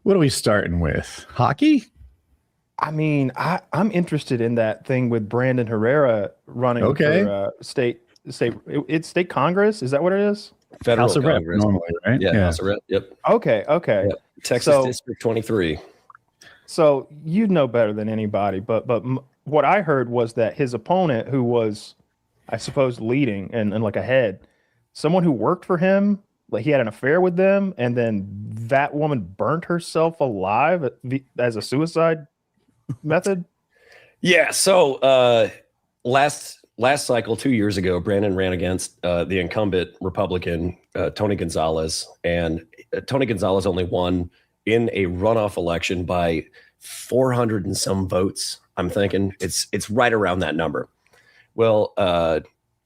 What are we starting with? Hockey? I mean, I'm interested in that thing with Brandon Herrera running for it's state Congress. Is that what it is? Federal House of Rep Congress. normally, right? Yeah, House of Rep. Yep. Okay. Yep. Texas District 23. So you know better than anybody, but what I heard was that his opponent, who was, I suppose, leading and like ahead, someone who worked for him, like he had an affair with them, and then that woman burnt herself alive as a suicide method. Yeah. So last cycle, 2 years ago, Brandon ran against the incumbent Republican Tony Gonzalez, and Tony Gonzalez only won in a runoff election by 400 and some votes. I'm thinking it's right around that number. Well,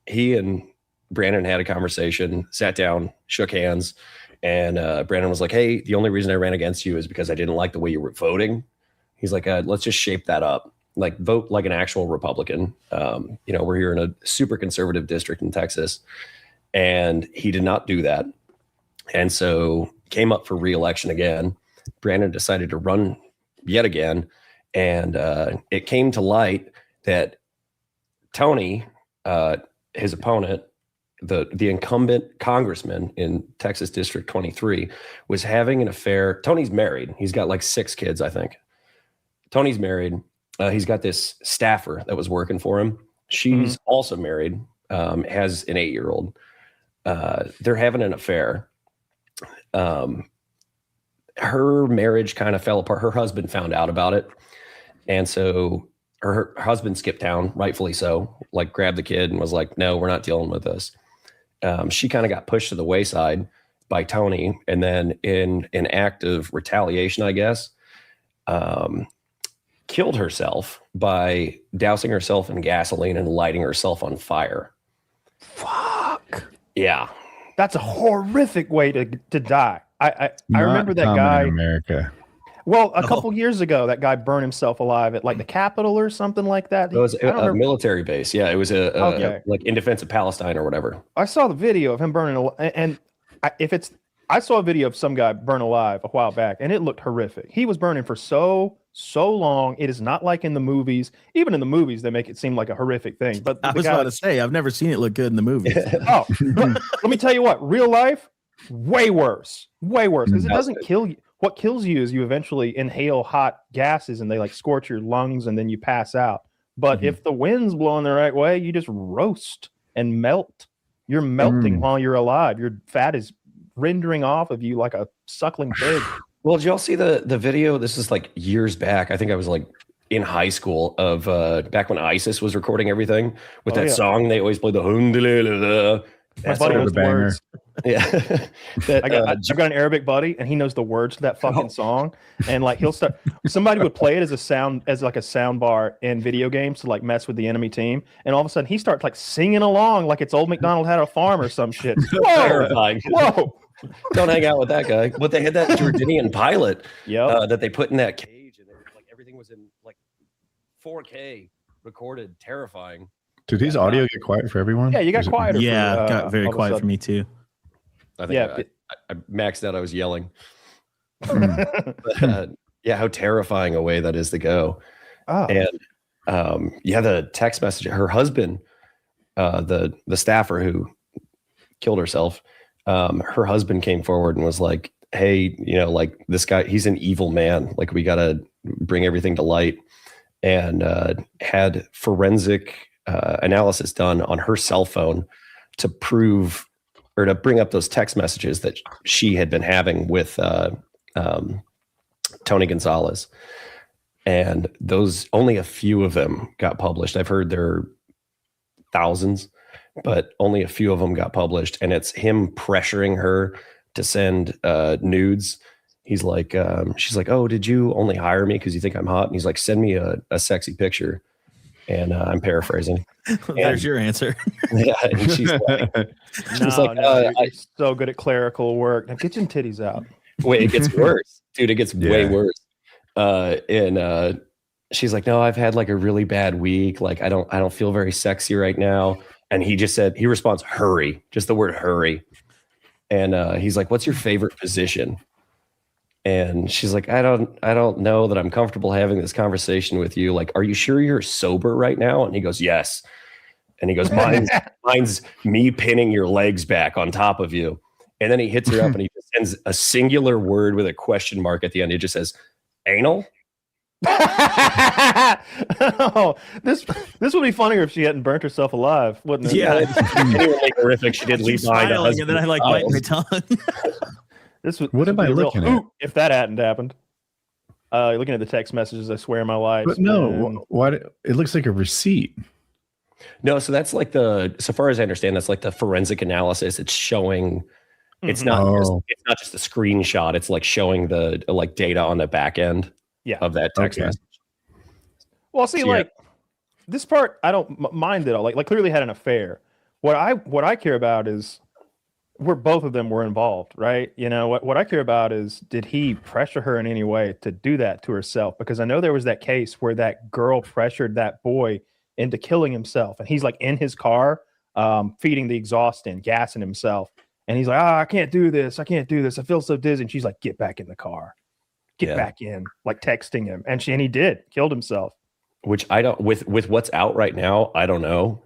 he and Brandon had a conversation, sat down, shook hands, and Brandon was like, "Hey, the only reason I ran against you is because I didn't like the way you were voting." He's like, "Let's just shape that up. Like vote like an actual Republican." We're here in a super conservative district in Texas, and he did not do that. And so came up for re-election again. Brandon decided to run yet again. And it came to light that Tony, his opponent, the incumbent congressman in Texas District 23, was having an affair. Tony's married. He's got like 6 kids, I think. Tony's married. He's got this staffer that was working for him. She's also married, has an 8-year-old. They're having an affair. Her marriage kind of fell apart. Her husband found out about it. And so her husband skipped town, rightfully so, like grabbed the kid and was like, "No, we're not dealing with this." She kind of got pushed to the wayside by Tony. And then in an act of retaliation, I guess, killed herself by dousing herself in gasoline and lighting herself on fire. Fuck. Yeah. That's a horrific way to die. I remember that guy in America. Well, a couple years ago, that guy burned himself alive at like the Capitol or something like that. It was a military base. Yeah, it was like in defense of Palestine or whatever. I saw the video of him burning, and I saw a video of some guy burned alive a while back, and it looked horrific. He was burning for so long. It is not like in the movies. Even in the movies, they make it seem like a horrific thing. But I was about to say, I've never seen it look good in the movies. Oh, let me tell you what, real life, way worse, because it doesn't kill you. What kills you is you eventually inhale hot gases and they like scorch your lungs and then you pass out. But if the wind's blowing the right way, you just roast and melt. You're melting while you're alive. Your fat is rendering off of you like a suckling pig. Well, did y'all see the video? This is like years back. I think I was like in high school of back when ISIS was recording everything with that song. They always play the That's one of the words. Yeah. I've got an Arabic buddy and he knows the words to that fucking song. And like somebody would play it as like a sound bar in video games to like mess with the enemy team. And all of a sudden he starts like singing along like it's Old MacDonald Had a Farm or some shit. Terrifying. Whoa. Don't hang out with that guy. But they had that Jordanian pilot that they put in that cage, and like everything was in like 4K recorded. Terrifying. Did his audio get quiet for everyone? Yeah, you got quieter. Yeah, it got very quiet for me too. I think I maxed out. I was yelling. But, how terrifying a way that is to go. And the text message. Her husband, the staffer who killed herself, her husband came forward and was like, "Hey, like this guy, he's an evil man. Like we got to bring everything to light." And had forensic analysis done on her cell phone to prove or to bring up those text messages that she had been having with Tony Gonzalez. And those, only a few of them got published. I've heard there are thousands, but only a few of them got published. And it's him pressuring her to send nudes. He's like, she's like, "Oh, did you only hire me because you think I'm hot?" And he's like, "Send me a sexy picture." And I'm paraphrasing. There's your answer. Yeah, and she's like, you're so good at clerical work. Now get your titties out. Wait, it gets worse, dude. It gets way worse. And she's like, "No, I've had like a really bad week. Like I don't feel very sexy right now." And he responds, "Hurry," just the word "hurry." And he's like, "What's your favorite position?" And she's like, I don't know that I'm comfortable having this conversation with you. Like, are you sure you're sober right now? And he goes, yes. And he goes, mine's me pinning your legs back on top of you. And then he hits her up and he just sends a singular word with a question mark at the end. It just says, anal. Oh, this would be funnier if she hadn't burnt herself alive, wouldn't it? Yeah. Genuinely horrific. She did leave behind a Smiling, husband. and then I like bite my tongue. What am I looking at? If that hadn't happened. You're looking at the text messages, I swear my life. But no, what? It looks like a receipt. No, so that's like so far as I understand, that's like the forensic analysis. It's showing, it's not just a screenshot. It's like showing the like data on the back end of that text message. Well, see, like this part, I don't mind it all. Like clearly had an affair. What I care about is where both of them were involved, right? You know, what I care about is, did he pressure her in any way to do that to herself? Because I know there was that case where that girl pressured that boy into killing himself, and he's like in his car, feeding the exhaust in, gassing himself, and he's like, I can't do this, I feel so dizzy. And she's like, get back in the car, get back in, like texting him, and he did, killed himself. Which I don't, with what's out right now, I don't know.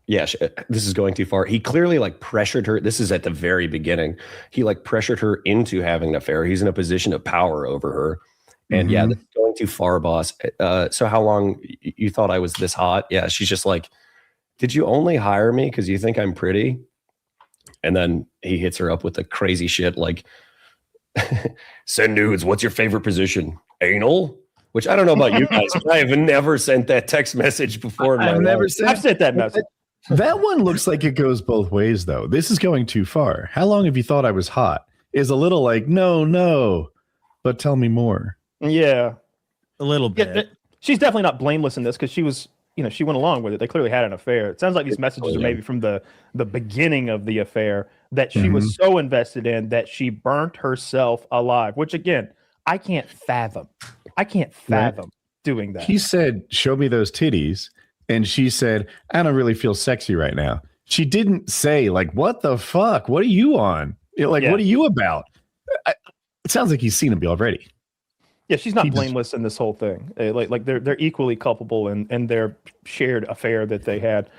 This is going too far. He clearly like pressured her. This is at the very beginning. He like pressured her into having an affair. He's in a position of power over her. And this is going too far, boss. So how long you thought I was this hot? Yeah, she's just like, did you only hire me because you think I'm pretty? And then he hits her up with the crazy shit like, send nudes. What's your favorite position? Anal? Which I don't know about you guys, but I have never sent that text message before. I've sent that message. That one looks like it goes both ways, though. This is going too far. How long have you thought I was hot? Is a little like, no, but tell me more. Yeah, a little bit. Yeah, she's definitely not blameless in this because she was, she went along with it. They clearly had an affair. It sounds like these messages are maybe from the beginning of the affair that she was so invested in that she burnt herself alive, which again, I can't fathom. Doing that. He said, show me those titties. And she said, I don't really feel sexy right now. She didn't say like, what the fuck? What are you on? What are you about? It sounds like he's seen him already. Yeah, she's not blameless in this whole thing. Like they're equally culpable in their shared affair that they had.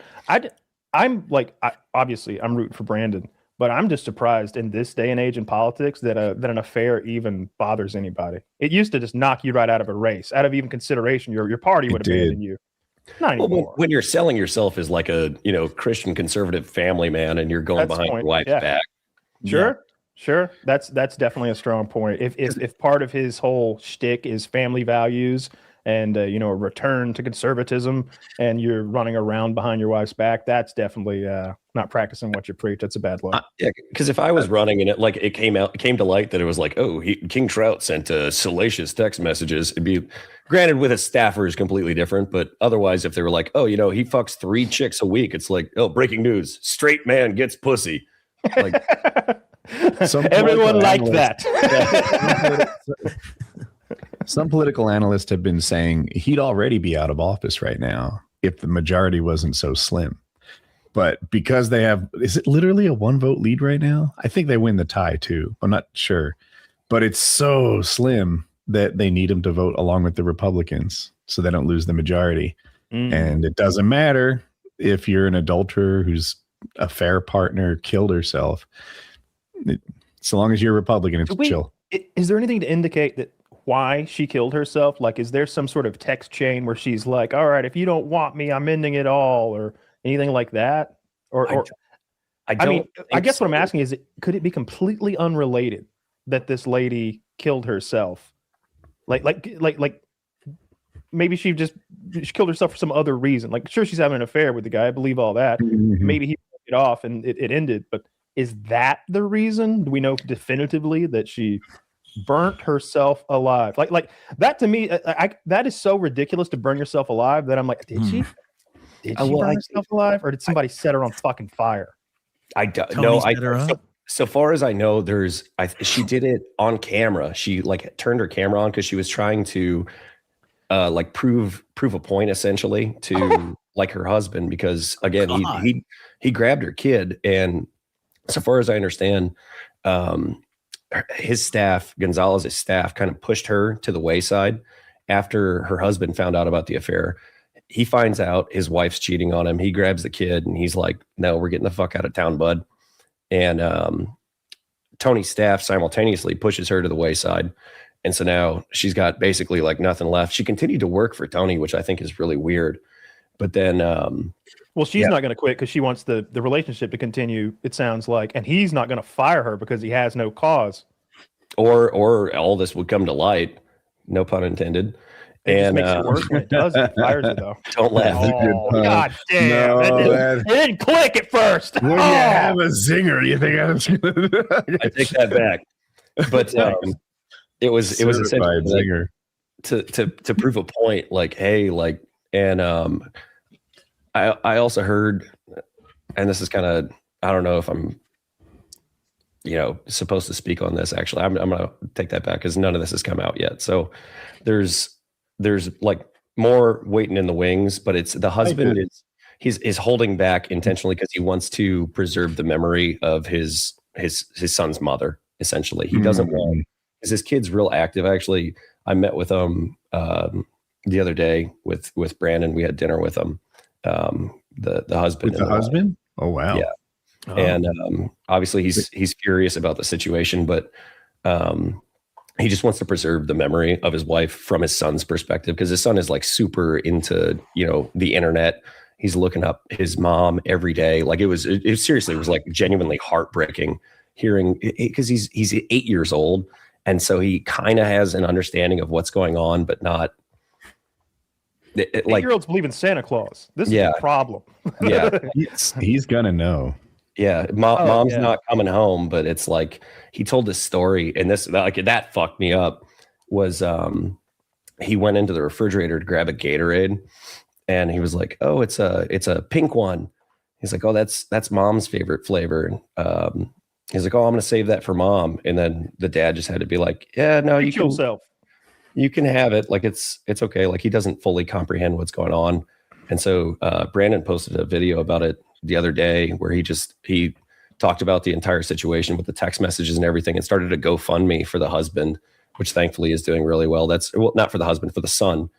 Obviously I'm rooting for Brandon, but I'm just surprised in this day and age in politics that an affair even bothers anybody. It used to just knock you right out of a race, out of even consideration. Your party would abandon you. Not anymore. When you're selling yourself as like a Christian conservative family man, and you're going behind your wife's back. Sure. That's definitely a strong point. If part of his whole shtick is family values and a return to conservatism, and you're running around behind your wife's back, that's definitely not practicing what you preach. That's a bad look. Because if I was running and it came to light that it was like, King Trout sent salacious text messages, it'd be granted with a staffer is completely different, but otherwise, if they were like, he fucks 3 chicks a week, it's like, breaking news, straight man gets pussy. Like everyone liked that. Some political analysts have been saying he'd already be out of office right now if the majority wasn't so slim. But because is it literally a 1-vote lead right now? I think they win the tie too. I'm not sure. But it's so slim that they need him to vote along with the Republicans so they don't lose the majority. And it doesn't matter if you're an adulterer whose affair partner killed herself. So long as you're a Republican, it's chill. Is there anything to indicate that why she killed herself? Like, is there some sort of text chain where she's like, all right, if you don't want me, I'm ending it all, or anything like that? I guess what I'm asking is, could it be completely unrelated that this lady killed herself? Like maybe she killed herself for some other reason. Like, sure, she's having an affair with the guy. I believe all that. Maybe he took it off and it ended, but is that the reason? Do we know definitively that she burnt herself alive? Like that to me, that is so ridiculous to burn yourself alive that I'm like, did she burn herself alive, or did somebody set her on fucking fire? I don't know. So far as I know, she did it on camera. She like turned her camera on because she was trying to prove a point essentially to like her husband, because again he grabbed her kid, and so far as I understand, his staff, Gonzalez's staff, kind of pushed her to the wayside after her husband found out about the affair. He finds out his wife's cheating on him. He grabs the kid and he's like, no, we're getting the fuck out of town, bud. And Tony's staff simultaneously pushes her to the wayside. And so now she's got basically like nothing left. She continued to work for Tony, which I think is really weird. But then, well, she's not going to quit because she wants the relationship to continue, it sounds like. And he's not going to fire her because he has no cause. Or all this would come to light. No pun intended. It just makes it worse when it does. It fires her, though. Don't laugh. Oh, God damn. No, it didn't click at first. When you have a zinger, you think I was gonna... I take that back. But it was essentially zinger. To prove a point, like, hey, like, and I also heard, and this is kind of, I don't know if I'm, supposed to speak on this. Actually, I'm gonna take that back because none of this has come out yet. So there's like more waiting in the wings, but it's the husband is holding back intentionally because he wants to preserve the memory of his son's mother. Essentially, he doesn't want, because his kid's real active. Actually, I met with him the other day with Brandon. We had dinner with him. The husband. With the husband? Oh wow. Yeah. Oh. And obviously he's furious about the situation, but he just wants to preserve the memory of his wife from his son's perspective, because his son is like super into the internet. He's looking up his mom every day. Like it was like genuinely heartbreaking hearing, because he's 8 years old, and so he kind of has an understanding of what's going on, but not. Like 8-year-olds believe in Santa Claus. This is a problem. Yeah, he's gonna know. Yeah, mom's not coming home, but it's like he told this story, and that fucked me up. Was he went into the refrigerator to grab a Gatorade, and he was like, "Oh, it's a pink one." He's like, "Oh, that's mom's favorite flavor." He's like, "Oh, I'm gonna save that for mom," and then the dad just had to be like, "Yeah, no, you can yourself. You can have it. Like it's okay." Like he doesn't fully comprehend what's going on, and so Brandon posted a video about it the other day where he talked about the entire situation with the text messages and everything, and started a GoFundMe for the husband, which thankfully is doing really well. That's not for the husband, for the son.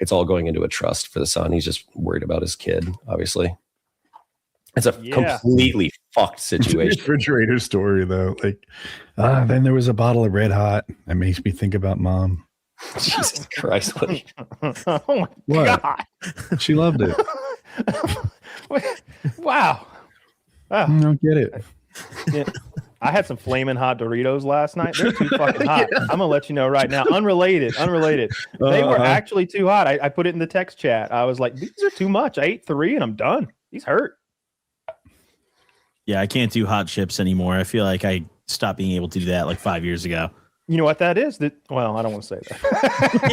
It's all going into a trust for the son. He's just worried about his kid, obviously. It's a completely fucked situation. Refrigerator story though. Like, then there was a bottle of Red Hot. That makes me think about mom. Jesus Christ. Oh my God. She loved it. Wow. I don't get it. Yeah. I had some flaming hot Doritos last night. They're too fucking hot. I'm gonna let you know right now. Unrelated. They were actually too hot. I put it in the text chat. I was like, these are too much. I ate 3 and I'm done. These hurt. Yeah, I can't do hot chips anymore. I feel like I stopped being able to do that like 5 years ago. You know what that is? Well, I don't want to say that.